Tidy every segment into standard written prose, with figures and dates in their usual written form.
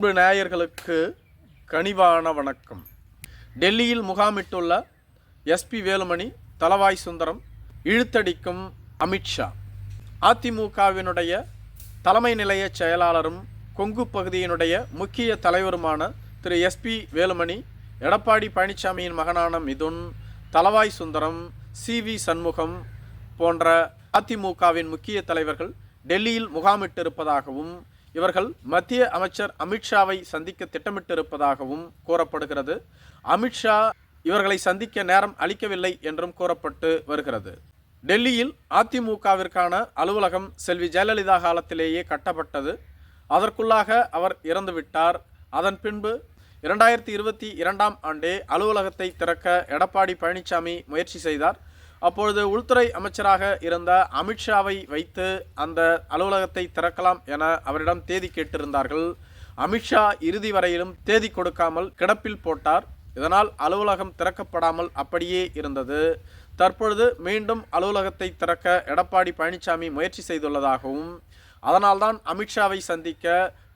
அன்பு நேயர்களுக்கு கனிவான வணக்கம். டெல்லியில் முகாமிட்டுள்ள எஸ்பி வேலுமணி, தளவாய் சுந்தரம், இழுத்தடிக்கும் அமித்ஷா. அதிமுகவினுடைய தலைமை நிலைய செயலாளரும் கொங்கு பகுதியினுடைய முக்கிய தலைவருமான திரு எஸ்பி வேலுமணி, எடப்பாடி பழனிசாமியின் மகனான மிதுன், தளவாய் சுந்தரம், CV சண்முகம் போன்ற அதிமுகவின் முக்கிய தலைவர்கள் டெல்லியில் முகாமிட்டிருப்பதாகவும் இவர்கள் மத்திய அமைச்சர் அமித்ஷாவை சந்திக்க திட்டமிட்டிருப்பதாகவும் கூறப்படுகிறது. அமித்ஷா இவர்களை சந்திக்க நேரம் அளிக்கவில்லை என்றும் கூறப்பட்டு வருகிறது. டெல்லியில் அதிமுகவிற்கான அலுவலகம் செல்வி ஜெயலலிதா காலத்திலேயே கட்டப்பட்டது. அதற்குள்ளாக அவர் இறந்துவிட்டார். அதன் பின்பு 2022ஆம் ஆண்டே அலுவலகத்தை திறக்க எடப்பாடி பழனிசாமி முயற்சி செய்தார். அப்பொழுது உள்துறை அமைச்சராக இருந்த அமித்ஷாவை வைத்து அந்த அலுவலகத்தை திறக்கலாம் என அவரிடம் தேதி கேட்டிருந்தார்கள். அமித்ஷா இறுதி வரையிலும் தேதி கொடுக்காமல் கிடப்பில் போட்டார். இதனால் அலுவலகம் திறக்கப்படாமல் அப்படியே இருந்தது. தற்பொழுது மீண்டும் அலுவலகத்தை திறக்க எடப்பாடி பழனிசாமி முயற்சி செய்துள்ளதாகவும், அதனால்தான் அமித்ஷாவை சந்திக்க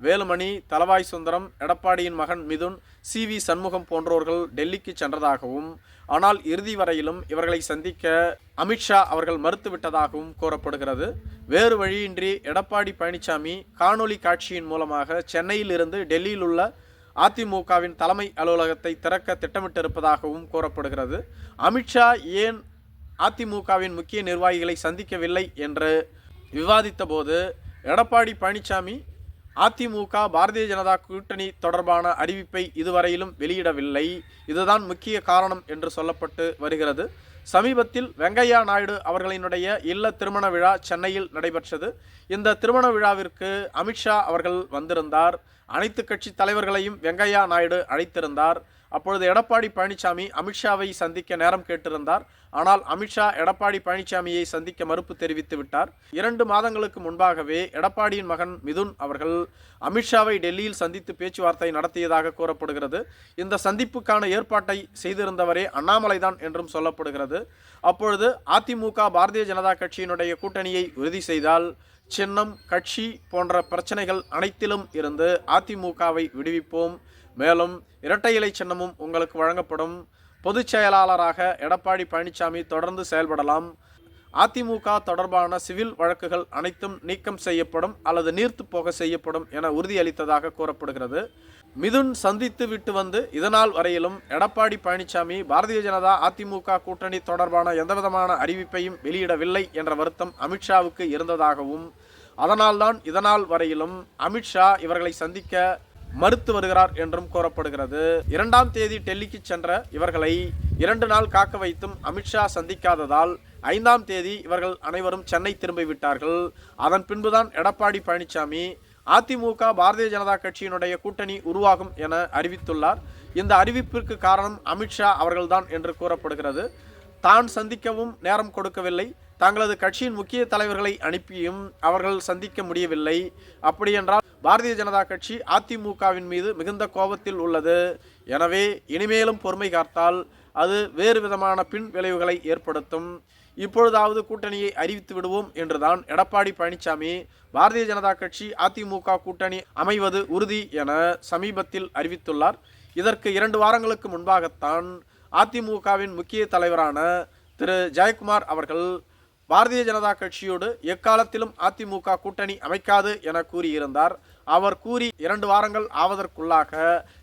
வேலுமணி, தளவாய் சுந்தரம், எடப்பாடியின் மகன் மிதுன், CV சண்முகம் போன்றோர்கள் டெல்லிக்கு சென்றதாகவும், ஆனால் இறுதி வரையிலும் இவர்களை சந்திக்க அமித்ஷா அவர்கள் மறுத்துவிட்டதாகவும் கூறப்படுகிறது. வேறு வழியின்றி எடப்பாடி பழனிசாமி காணொலி காட்சியின் மூலமாக சென்னையில் இருந்து டெல்லியில் உள்ள அதிமுகவின் தலைமை அலுவலகத்தை திறக்க திட்டமிட்டிருப்பதாகவும் கூறப்படுகிறது. அமித்ஷா ஏன் அதிமுகவின் முக்கிய நிர்வாகிகளை சந்திக்கவில்லை என்று விவாதித்த போது எடப்பாடி பழனிசாமி அதிமுக பாரதிய ஜனதா கூட்டணி தொடர்பான அறிவிப்பை இதுவரையிலும் வெளியிடவில்லை. இதுதான் முக்கிய காரணம் என்று சொல்லப்பட்டு வருகிறது. சமீபத்தில் வெங்கையா நாயுடு அவர்களினுடைய இல்ல திருமண விழா சென்னையில் நடைபெற்றது. இந்த திருமண விழாவிற்கு அமித்ஷா அவர்கள் வந்திருந்தார். அனைத்து கட்சி தலைவர்களையும் வெங்கையா நாயுடு அழைத்திருந்தார். அப்பொழுது எடப்பாடி பழனிசாமி அமித்ஷாவை சந்திக்க நேரம் கேட்டிருந்தார். ஆனால் அமித்ஷா எடப்பாடி பழனிசாமியை சந்திக்க மறுப்பு தெரிவித்து விட்டார். 2 மாதங்களுக்கு முன்பாகவே எடப்பாடியின் மகன் மிதுன் அவர்கள் அமித்ஷாவை டெல்லியில் சந்தித்து பேச்சுவார்த்தை நடத்தியதாக கூறப்படுகிறது. இந்த சந்திப்புக்கான ஏற்பாட்டை செய்திருந்தவரே அண்ணாமலைதான் என்றும் சொல்லப்படுகிறது. அப்பொழுது அதிமுக பாரதிய ஜனதா கட்சியினுடைய கூட்டணியை உறுதி செய்தால் சின்னம், கட்சி போன்ற பிரச்சனைகள் அனைத்திலும் இருந்து அதிமுகவை விடுவிப்போம். மேலும் இரட்டை இலை சின்னமும் உங்களுக்கு வழங்கப்படும். பொதுச் செயலாளராக எடப்பாடி பழனிசாமி தொடர்ந்து செயல்படலாம். அதிமுக தொடர்பான சிவில் வழக்குகள் அனைத்தும் நீக்கம் செய்யப்படும் அல்லது நீர்த்து போக செய்யப்படும் என உறுதியளித்ததாக கூறப்படுகிறது. மிதுன் சந்தித்து விட்டு வந்து இதனால் வரையிலும் எடப்பாடி பழனிசாமி பாரதிய ஜனதா அதிமுக கூட்டணி தொடர்பான எந்தவிதமான அறிவிப்பையும் வெளியிடவில்லை என்ற வருத்தம் அமித்ஷாவுக்கு இருந்ததாகவும், அதனால்தான் இதனால் வரையிலும் அமித்ஷா இவர்களை சந்திக்க மறுத்து வருகிறார் என்றும் கூறப்படுகிறது. 2ஆம் தேதி டெல்லிக்கு சென்ற இவர்களை 2 நாள் காக்க வைத்தும் அமித்ஷா சந்திக்காததால் 5ஆம் தேதி இவர்கள் அனைவரும் சென்னை திரும்பிவிட்டார்கள். அதன் பின்புதான் எடப்பாடி பழனிசாமி அதிமுக பாரதிய ஜனதா கட்சியினுடைய கூட்டணி உருவாகும் என அறிவித்துள்ளார். இந்த அறிவிப்பிற்கு காரணம் அமித்ஷா அவர்கள்தான் என்று கூறப்படுகிறது. தான் சந்திக்கவும் நேரம் கொடுக்கவில்லை, தங்களது கட்சியின் முக்கிய தலைவர்களை அனுப்பியும் அவர்கள் சந்திக்க முடியவில்லை. அப்படியென்றால் பாரதிய ஜனதா கட்சி அதிமுகவின் மீது மிகுந்த கோபத்தில் உள்ளது. எனவே இனிமேலும் பொறுமை காத்தால் அது வேறு விதமான பின் விளைவுகளை ஏற்படுத்தும். இப்பொழுதாவது கூட்டணியை அறிவித்து விடுவோம் என்றுதான் எடப்பாடி பழனிசாமி பாரதிய ஜனதா கட்சி அதிமுக கூட்டணி அமைவது உறுதி என சமீபத்தில் அறிவித்துள்ளார். இதற்கு 2 வாரங்களுக்கு முன்பாகத்தான் அதிமுகவின் முக்கிய தலைவரான திரு ஜெயக்குமார் அவர்கள் பாரதிய ஜனதா கட்சியோடு எக்காலத்திலும் அதிமுக கூட்டணி அமைக்காது என கூறியிருந்தார். அவர் கூறி 2 வாரங்கள் ஆவதற்குள்ளாக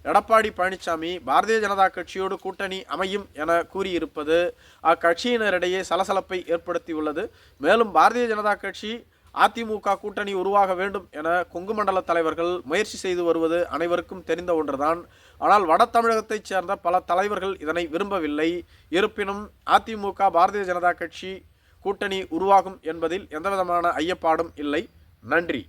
எடப்பாடி பழனிசாமி பாரதிய ஜனதா கட்சியோடு கூட்டணி அமையும் என கூறியிருப்பது அக்கட்சியினரிடையே சலசலப்பை ஏற்படுத்தியுள்ளது. மேலும் பாரதிய ஜனதா கட்சி அதிமுக கூட்டணி உருவாக வேண்டும் என கொங்கு மண்டல தலைவர்கள் முயற்சி செய்து வருவது அனைவருக்கும் தெரிந்த ஒன்றுதான். ஆனால் வட தமிழகத்தைச் சேர்ந்த பல தலைவர்கள் இதனை விரும்பவில்லை. இருப்பினும் அதிமுக பாரதிய ஜனதா கட்சி கூட்டணி உருவாகும் என்பதில் எந்தவிதமான ஐயப்பாடும் இல்லை. நன்றி.